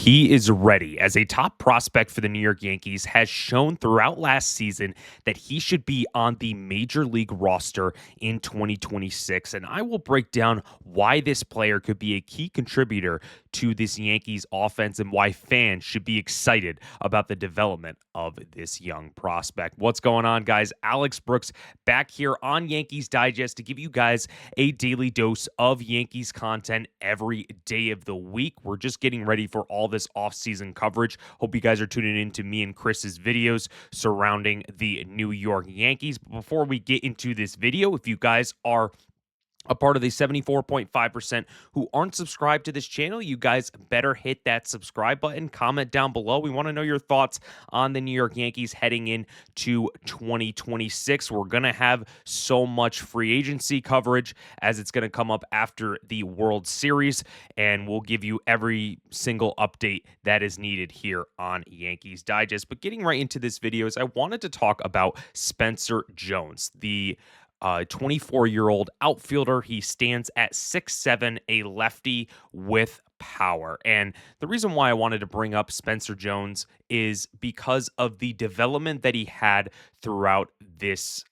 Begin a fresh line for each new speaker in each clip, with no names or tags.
He is ready. As a top prospect for the New York Yankees, has shown throughout last season that he should be on the major league roster in 2026. And I will break down why this player could be a key contributor to this Yankees offense and why fans should be excited about the development of this young prospect. What's going on, guys? Alex Brooks back here on Yankees Digest to give you guys a daily dose of Yankees content every day of the week. We're just getting ready for all this offseason coverage. Hope you guys are tuning in to me and Chris's videos surrounding the New York Yankees. But before we get into this video, if you guys are a part of the 74.5% who aren't subscribed to this channel, you guys better hit that subscribe button. Comment down below. We want to know your thoughts on the New York Yankees heading into 2026. We're going to have so much free agency coverage as it's going to come up after the World Series, and we'll give you every single update that is needed here on Yankees Digest. But getting right into this video is I wanted to talk about Spencer Jones, the 24-year-old outfielder. He stands at 6'7", a lefty with power. And the reason why I wanted to bring up Spencer Jones is because of the development that he had throughout this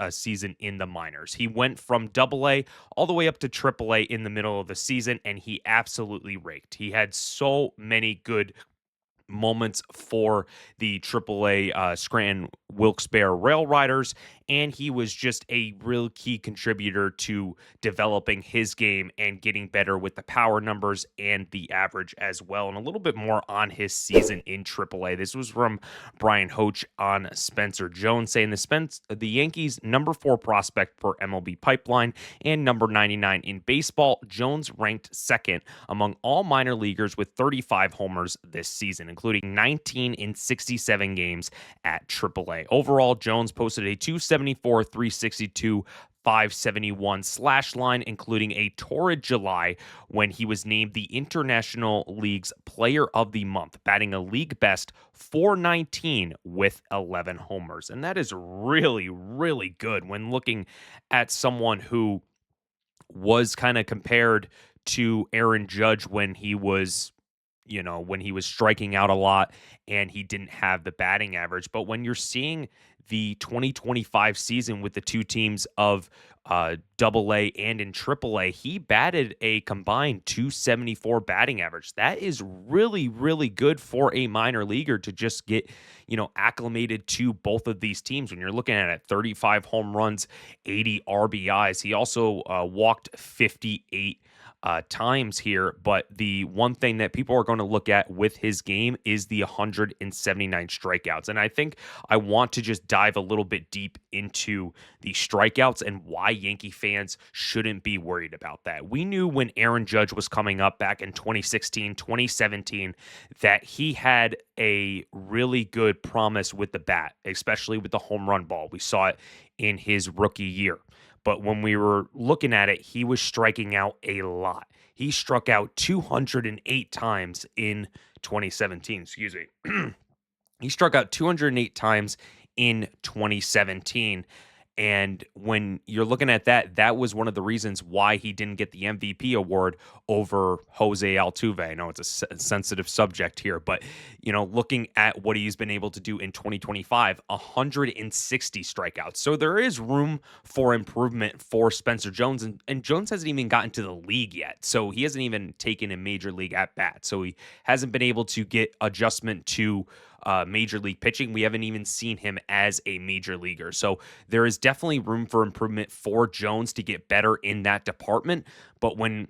season in the minors. He went from AA all the way up to AAA in the middle of the season, and he absolutely raked. He had so many good moments for the AAA Scranton Wilkes-Barre Rail Riders, and he was just a real key contributor to developing his game and getting better with the power numbers and the average as well. And a little bit more on his season in AAA. This was from Brian Hoach on Spencer Jones, saying the Yankees' number 4 prospect per MLB Pipeline and number 99 in baseball. Jones ranked second among all minor leaguers with 35 homers this season, including 19 in 67 games at AAA. Overall, Jones posted a 274, 362, 571 slash line, including a torrid July when he was named the International League's Player of the Month, batting a league best 419 with 11 homers. And that is really, really good when looking at someone who was kind of compared to Aaron Judge when he was striking out a lot and he didn't have the batting average. But when you're seeing the 2025 season with the two teams of AA and in AAA, he batted a combined 274 batting average. That is really, really good for a minor leaguer to just get, acclimated to both of these teams. When you're looking at it, 35 home runs, 80 RBIs. He also walked 58 times here, but the one thing that people are going to look at with his game is the 179 strikeouts. And I think I want to just dive a little bit deep into the strikeouts and why Yankee fans shouldn't be worried about that. We knew when Aaron Judge was coming up back in 2016, 2017, that he had a really good promise with the bat, especially with the home run ball. We saw it in his rookie year. But when we were looking at it, he was striking out a lot. He struck out 208 times in 2017. Excuse me. He struck out 208 times in 2017. And when you're looking at that, that was one of the reasons why he didn't get the MVP award over Jose Altuve. I know it's a sensitive subject here, but, looking at what he's been able to do in 2025, 160 strikeouts. So there is room for improvement for Spencer Jones. And Jones hasn't even gotten to the league yet. So he hasn't even taken a major league at bat. So he hasn't been able to get adjustment to major league pitching. We haven't even seen him as a major leaguer. So there is definitely room for improvement for Jones to get better in that department. But when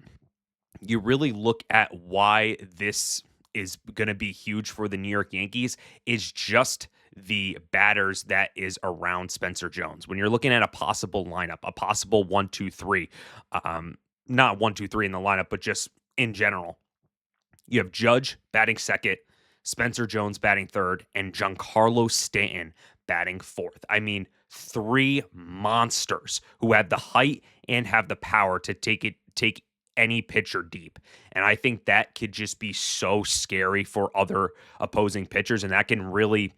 you really look at why this is going to be huge for the New York Yankees, is just the batters that is around Spencer Jones. When you're looking at a possible lineup, a possible 1-2-3, not 1-2-3 in the lineup, but just in general, you have Judge batting second, Spencer Jones batting third, and Giancarlo Stanton batting fourth. I mean, 3 monsters who have the height and have the power to take any pitcher deep. And I think that could just be so scary for other opposing pitchers, and that can really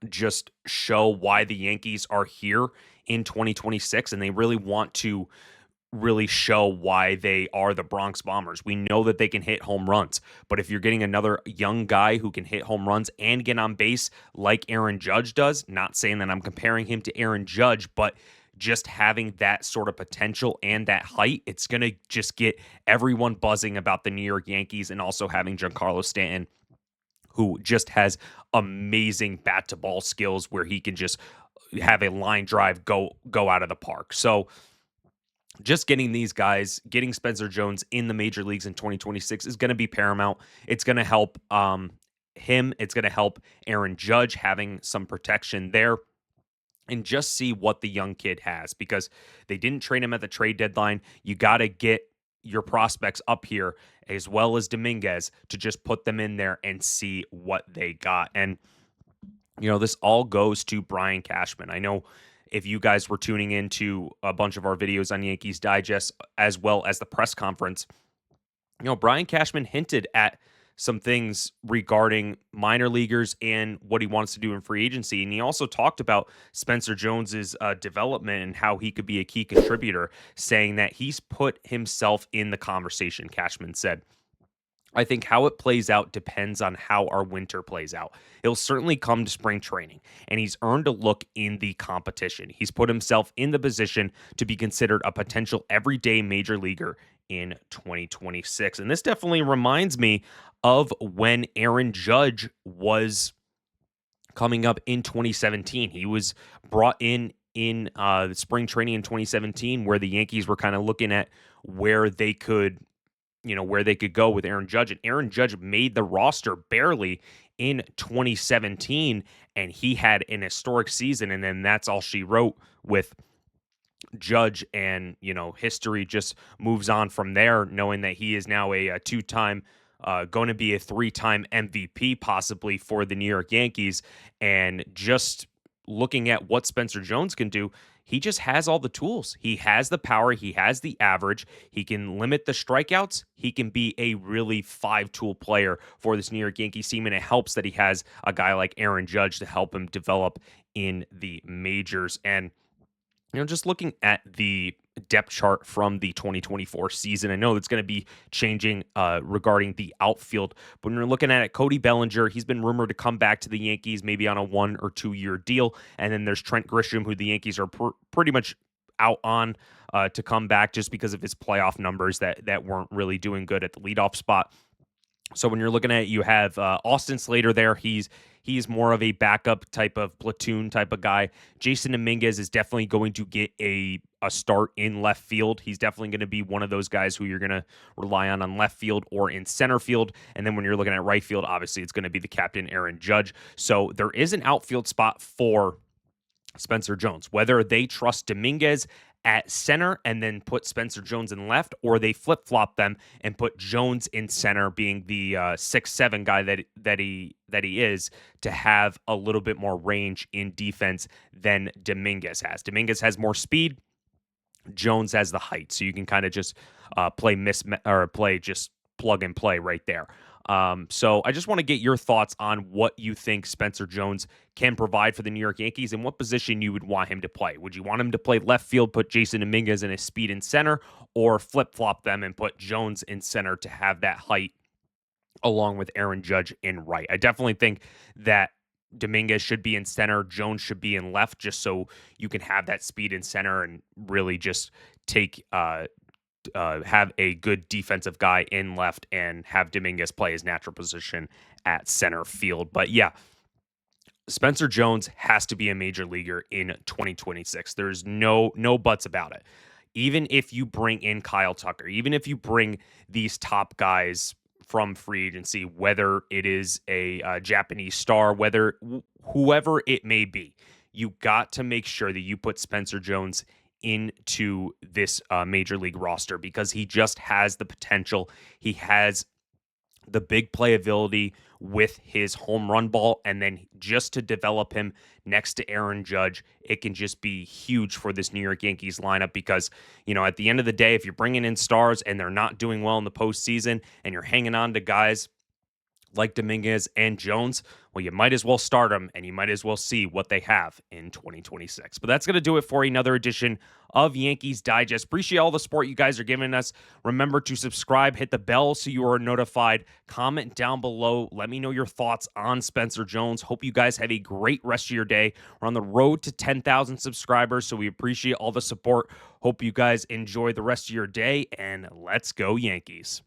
just show why the Yankees are here in 2026, and they really want to really show why they are the Bronx Bombers. We know that they can hit home runs, but if you're getting another young guy who can hit home runs and get on base like Aaron Judge does, not saying that I'm comparing him to Aaron Judge, but just having that sort of potential and that height, it's going to just get everyone buzzing about the New York Yankees, and also having Giancarlo Stanton, who just has amazing bat to ball skills where he can just have a line drive go out of the park. So just getting these guys, getting Spencer Jones in the major leagues in 2026 is going to be paramount. It's going to help him. It's going to help Aaron Judge having some protection there, and just see what the young kid has, because they didn't trade him at the trade deadline. You got to get your prospects up here as well as Dominguez to just put them in there and see what they got. And this all goes to Brian Cashman. I know if you guys were tuning into a bunch of our videos on Yankees Digest as well as the press conference, Brian Cashman hinted at some things regarding minor leaguers and what he wants to do in free agency. And he also talked about Spencer Jones's development and how he could be a key contributor, saying that he's put himself in the conversation. Cashman said, "I think how it plays out depends on how our winter plays out. He'll certainly come to spring training, and he's earned a look in the competition. He's put himself in the position to be considered a potential everyday major leaguer in 2026. And this definitely reminds me of when Aaron Judge was coming up in 2017. He was brought in the spring training in 2017, where the Yankees were kind of looking at where they could where they could go with Aaron Judge. And Aaron Judge made the roster barely in 2017, and he had an historic season. And then that's all she wrote with Judge, and history just moves on from there, knowing that he is now a two-time going to be a three-time MVP possibly for the New York Yankees. And just looking at what Spencer Jones can do, he just has all the tools. He has the power. He has the average. He can limit the strikeouts. He can be a really five-tool player for this New York Yankees team, and it helps that he has a guy like Aaron Judge to help him develop in the majors. And just looking at the depth chart from the 2024 season, I know it's going to be changing regarding the outfield, but when you're looking at it, Cody Bellinger, he's been rumored to come back to the Yankees maybe on a 1 or 2 year deal. And then there's Trent Grisham, who the Yankees are pretty much out on to come back just because of his playoff numbers that weren't really doing good at the leadoff spot. So when you're looking at it, you have Austin Slater there. He's more of a backup type of platoon type of guy. Jason Dominguez is definitely going to get a start in left field. He's definitely going to be one of those guys who you're going to rely on left field or in center field. And then when you're looking at right field, obviously it's going to be the captain, Aaron Judge. So there is an outfield spot for Spencer Jones. Whether they trust Dominguez at center and then put Spencer Jones in left, or they flip-flop them and put Jones in center, being the 6'7" guy that he is, to have a little bit more range in defense than Dominguez has. Dominguez has more speed. Jones has the height, so you can kind of just play just plug and play right there. So I just want to get your thoughts on what you think Spencer Jones can provide for the New York Yankees and what position you would want him to play. Would you want him to play left field, put Jason Dominguez and his speed in center, or flip-flop them and put Jones in center to have that height along with Aaron Judge in right? I definitely think that Dominguez should be in center, Jones should be in left, just so you can have that speed in center and really just have a good defensive guy in left and have Dominguez play his natural position at center field. But yeah, Spencer Jones has to be a major leaguer in 2026. There's no buts about it. Even if you bring in Kyle Tucker, even if you bring these top guys from free agency, whether it is a Japanese star, whoever it may be, you got to make sure that you put Spencer Jones into this major league roster, because he just has the potential. He has the big playability with his home run ball, and then just to develop him next to Aaron Judge, it can just be huge for this New York Yankees lineup, because, at the end of the day, if you're bringing in stars and they're not doing well in the postseason and you're hanging on to guys like Dominguez and Jones, well, you might as well start them and you might as well see what they have in 2026. But that's going to do it for another edition of Yankees Digest. Appreciate all the support you guys are giving us. Remember to subscribe, hit the bell so you are notified. Comment down below. Let me know your thoughts on Spencer Jones. Hope you guys have a great rest of your day. We're on the road to 10,000 subscribers, so we appreciate all the support. Hope you guys enjoy the rest of your day, and let's go Yankees.